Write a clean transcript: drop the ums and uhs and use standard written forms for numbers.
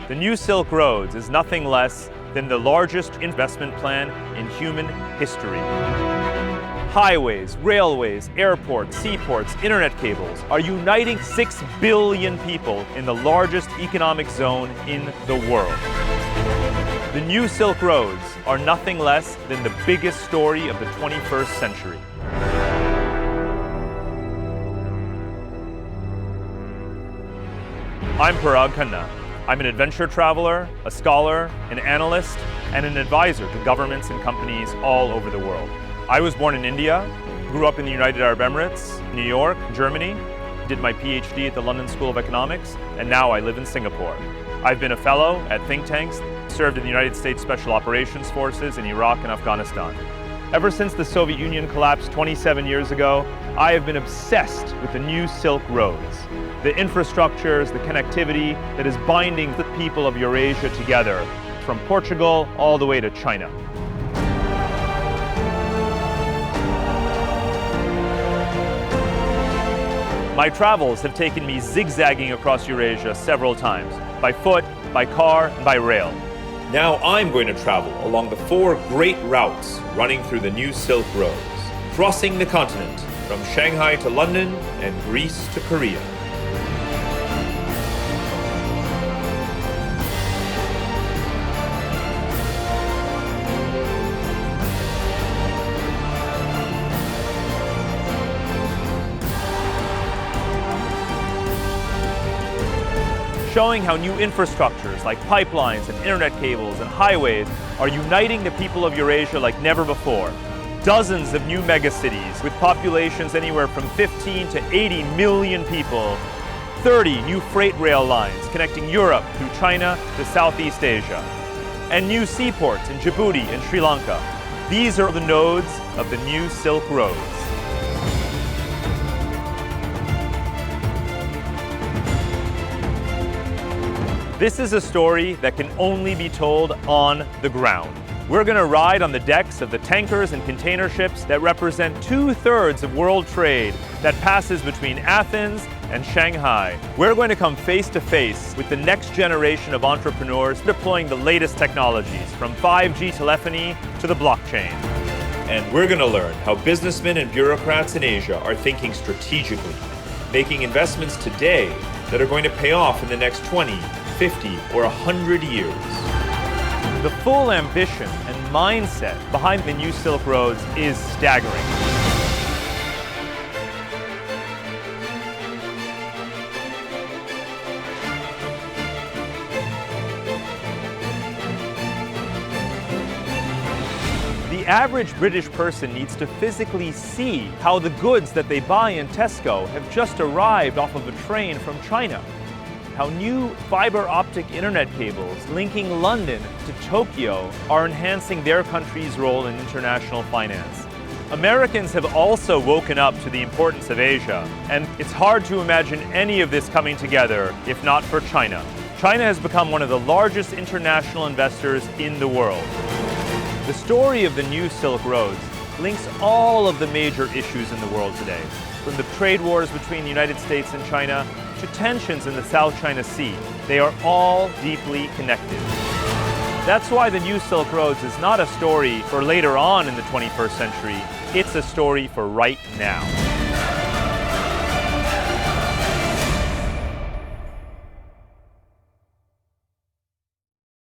The new Silk Roads is nothing less than the largest investment plan in human history. Highways, railways, airports, seaports, internet cables are uniting 6 billion people in the largest economic zone in the world. The new Silk Roads are nothing less than the biggest story of the 21st century. I'm Parag Khanna. I'm an adventure traveler, a scholar, an analyst, and an advisor to governments and companies all over the world. I was born in India, grew up in the United Arab Emirates, New York, Germany, did my PhD at the London School of Economics, and now I live in Singapore. I've been a fellow at think tanks, served in the United States Special Operations Forces in Iraq and Afghanistan. Ever since the Soviet Union collapsed 27 years ago, I have been obsessed with the new Silk Roads, the infrastructures, the connectivity that is binding the people of Eurasia together, from Portugal all the way to China. My travels have taken me zigzagging across Eurasia several times, by foot, by car, and by rail. Now I'm going to travel along the 4 great routes running through the new Silk Roads, crossing the continent from Shanghai to London and Greece to Korea. Showing how new infrastructures like pipelines and internet cables and highways are uniting the people of Eurasia like never before. Dozens of new megacities with populations anywhere from 15 to 80 million people. 30 new freight rail lines connecting Europe through China to Southeast Asia. And new seaports in Djibouti and Sri Lanka. These are the nodes of the new Silk Roads. This is a story that can only be told on the ground. We're going to ride on the decks of the tankers and container ships that represent 2/3 of world trade that passes between Athens and Shanghai. We're going to come face to face with the next generation of entrepreneurs deploying the latest technologies, from 5G telephony to the blockchain. And we're going to learn how businessmen and bureaucrats in Asia are thinking strategically, making investments today that are going to pay off in the next 20, 50, or 100 years. The full ambition and mindset behind the new Silk Roads is staggering. The average British person needs to physically see how the goods that they buy in Tesco have just arrived off of a train from China. How new fiber optic internet cables linking London to Tokyo are enhancing their country's role in international finance. Americans have also woken up to the importance of Asia, and it's hard to imagine any of this coming together if not for China. China has become one of the largest international investors in the world. The story of the new Silk Roads links all of the major issues in the world today, from the trade wars between the United States and China to tensions in the South China Sea. They are all deeply connected. That's why the new Silk Roads is not a story for later on in the 21st century. It's a story for right now.